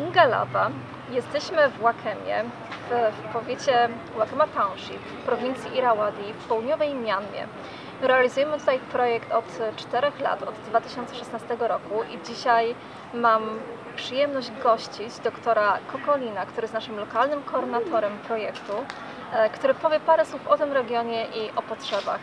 Mingalawa. Jesteśmy w Wakemie, w powiecie Wakema Township, w prowincji Irrawaddy, w południowej Mjanmie. Realizujemy tutaj projekt od 4 lat, od 2016 roku i dzisiaj mam przyjemność gościć doktora Koko Lyna, który jest naszym lokalnym koordynatorem projektu, który powie parę słów o tym regionie i o potrzebach.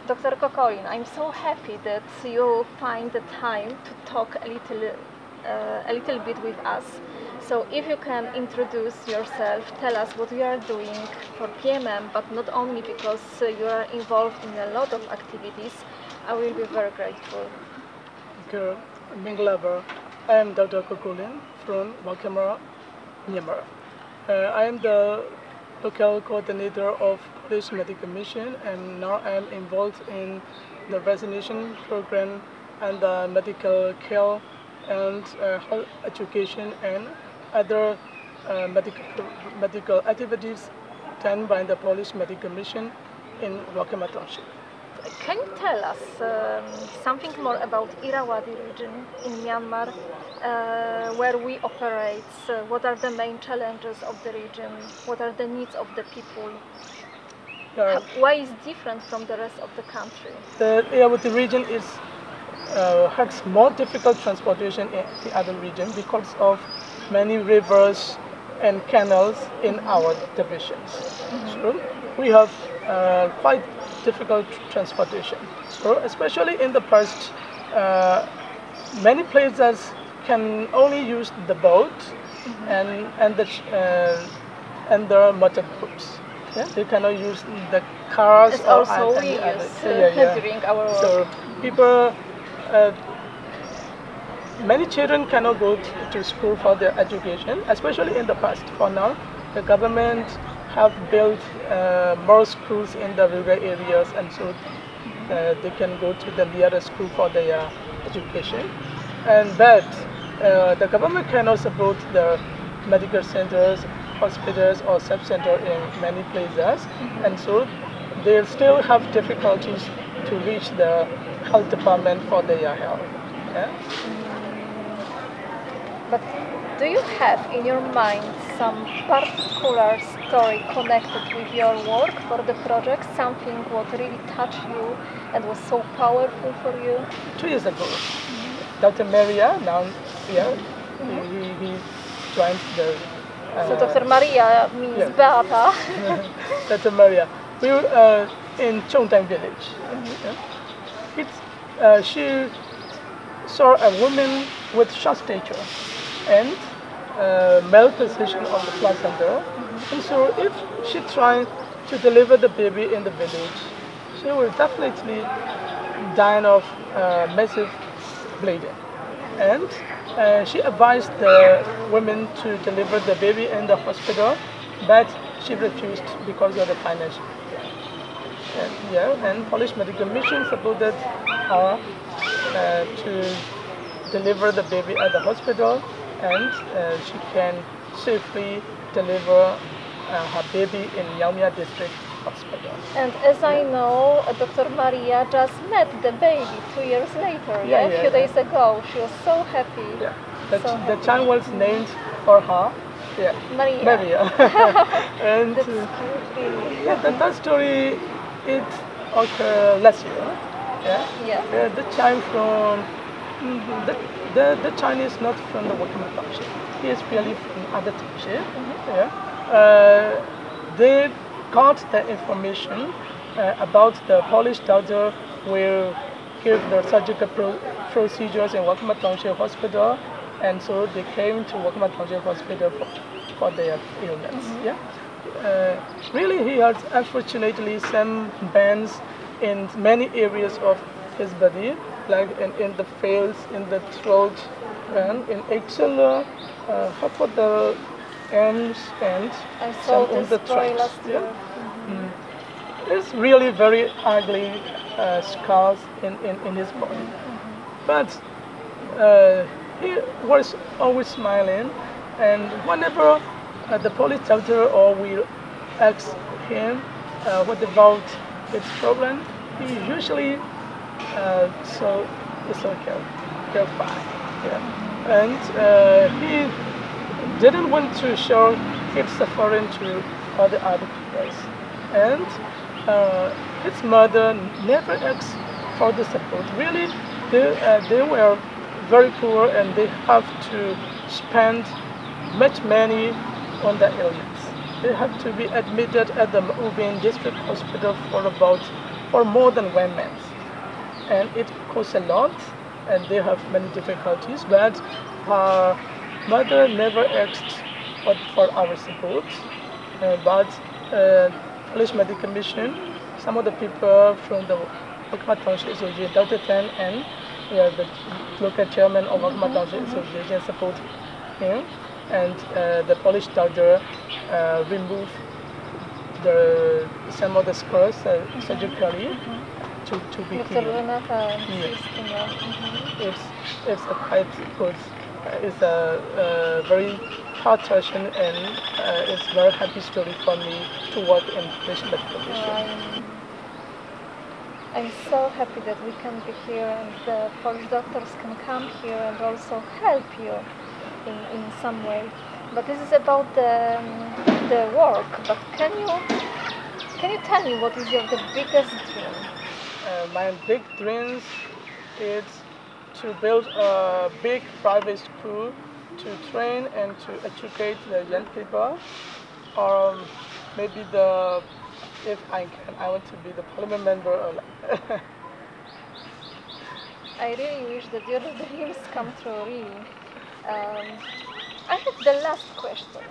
Dr. Koko Lyn, I'm so happy that you find the time to talk a little bit with us. So if you can introduce yourself, tell us what you are doing for PMM, but not only because you are involved in a lot of activities, I will be very grateful. Okay, Mingalawa. I am Dr. Koko Lyn from Wakema, Myanmar. I am the local coordinator of Police Medical Mission, and now I am involved in the vaccination program and the medical care and health education and other medical activities done by the Police Medical Mission in Wakema Township. Can you tell us something more about Irrawaddy region in Myanmar, where we operate? What are the main challenges of the region? What are the needs of the people? Why is it different from the rest of the country? The Irrawaddy region has more difficult transportation in the other region because of many rivers and canals in our divisions. So we have quite difficult transportation. So especially in the past, many places can only use the boat and the motor boats. Yeah? They cannot use the cars. It's also we use during our work. So people, many children cannot go to school for their education, especially in the past. For now, the government have built more schools in the rural areas, and so they can go to the nearest school for their education. But the government cannot support the medical centers, hospitals, or sub-centers in many places, and so they still have difficulties to reach the health department for their health. Yeah? But do you have in your mind some particular story connected with your work for the project? Something what really touched you and was so powerful for you? 2 years ago, Dr. Maria, now here, he joined the... so Dr. Maria means Beata. Dr. Maria. We were in Chongtang village. She saw a woman with short stature and malposition of the placenta. And so if she tried to deliver the baby in the village, she will definitely die of massive bleeding. And she advised the women to deliver the baby in the hospital, but she refused because of the financial. And Police Medical Mission supported her to deliver the baby at the hospital, and she can safely deliver her baby in Yaomia District Hospital. And as I know, Dr. Maria just met the baby 2 years later, a few days ago. She was so happy. Yeah, the child was named for her. Yeah, Maria. And that's cute, really. That story it occurred last year. The child from the Chinese not from the Wakema Township. He is really from other township. They got the information about the Polish doctor will give the surgical procedures in Wakema Township Hospital, and so they came to Wakema Township Hospital for their illness. Really, he has unfortunately some burns in many areas of his body, like in the face, in the throat, and in axilla, half of the arms, and some on the trachea. It's really very ugly scars in his body. But he was always smiling, and whenever the police doctor or we ask him what about his problem, he usually so it's okay, they're fine. and he didn't want to show his suffering to all the other people. And his mother never asked for the support. Really, they were very poor and they have to spend much money on the illness. They have to be admitted at the Ubin District Hospital for more than 1 month. And it costs a lot and they have many difficulties, but her mother never asked for our support. But Polish Medical Mission, some of the people from the Wakama Township Association, Dr. Tan and the local chairman of Wakama Township Association support him, and the Polish doctor removed some of the scars surgically to be healed. Yes. It's a quite good. It's a very heart-touching and it's a very happy story for me to work in Polish Medical Mission. I'm so happy that we can be here and the Polish doctors can come here and also help you in some way. But this is about the work. But can you tell me what is the biggest dream? My big dreams is to build a big private school to train and to educate the young people, or maybe if I can, I want to be the parliament member. I really wish that your dreams come true, really. I have the last question.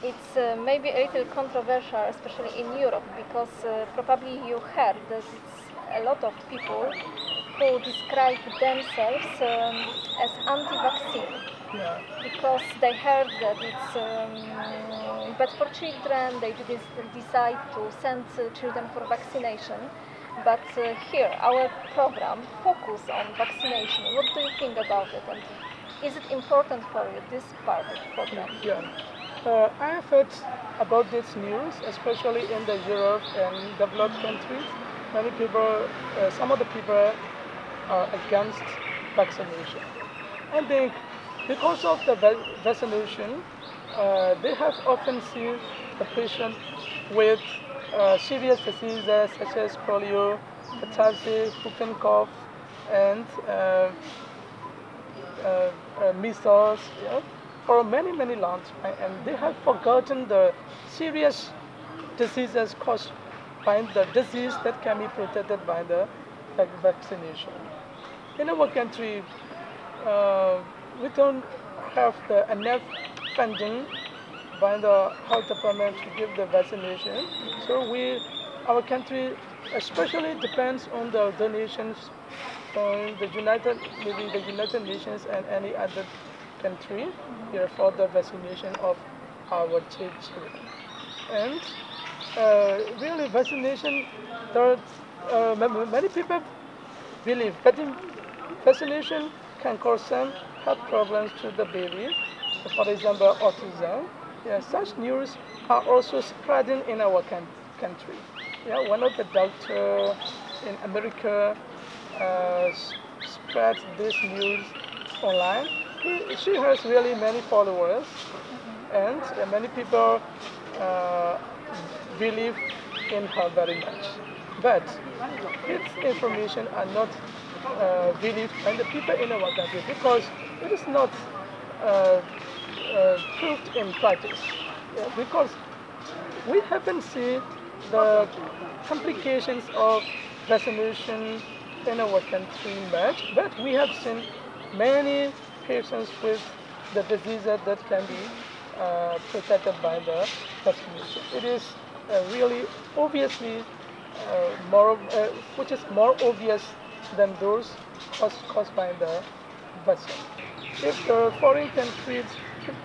It's maybe a little controversial, especially in Europe, because probably you heard that it's a lot of people who describe themselves as anti-vaccine. Yeah. Because they heard that it's bad for children, they decide to send children for vaccination. But here, our program focuses on vaccination. What do you think about it? And is it important for you, this part of the program? Yeah. I have heard about this news, especially in the Europe and developed countries. Many people, some of the people are against vaccination. I think because of the vaccination, they have often seen the patient with serious diseases such as polio, hepatitis, whooping cough, and measles, for many long time, and they have forgotten the serious diseases caused by the disease that can be protected by the vaccination. In our country, we don't have enough funding by the health department to give the vaccination. So our country especially depends on the donations from the United Nations and any other country here for the vaccination of our children. And really vaccination, many people believe that vaccination can cause some health problems to the baby, for example autism. Such news are also spreading in our country. One of the doctors in America spread this news online. She has really many followers, and many people believe in her very much. But its information are not believed by the people in our country because it is not proved in practice. Because we haven't seen the complications of vaccination in our country much, but we have seen many patients with the diseases that can be protected by the vaccination. It is really obviously which is more obvious than those caused by the vaccine. If the foreign countries,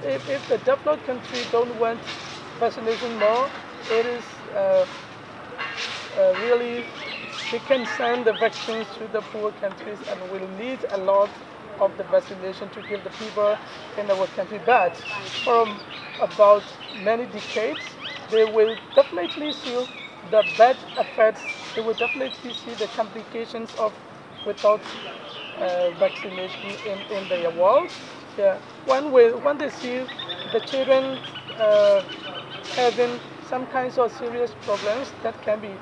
if the developed countries don't want vaccination more, it is really, we can send the vaccines to the poor countries and we'll need a lot of the vaccination to give the people in our country. But for about many decades, they will definitely see the bad effects. They will definitely see the complications of without vaccination in their world. Yeah. When they see the children having some kinds of serious problems that can be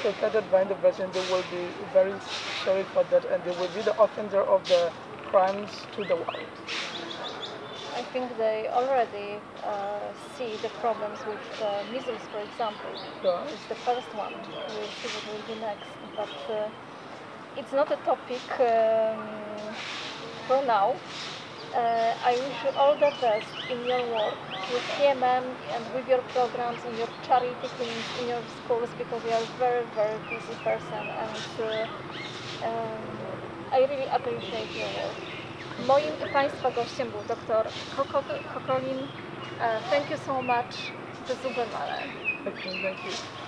protected by the vaccine, they will be very sorry for that, and they will be the offender of the crimes to the world. I think they already see the problems with measles, for example. Yeah. It's the first one. We'll see what will be next. But it's not a topic for now. I wish you all the best in your work with PMM and with your programs and your charity clinics in your schools, because you are a very, very busy person, and I really appreciate your work. Moim i Państwa gościem był dr Koko Lynn. Thank you so much. To super male. Okay, thank you.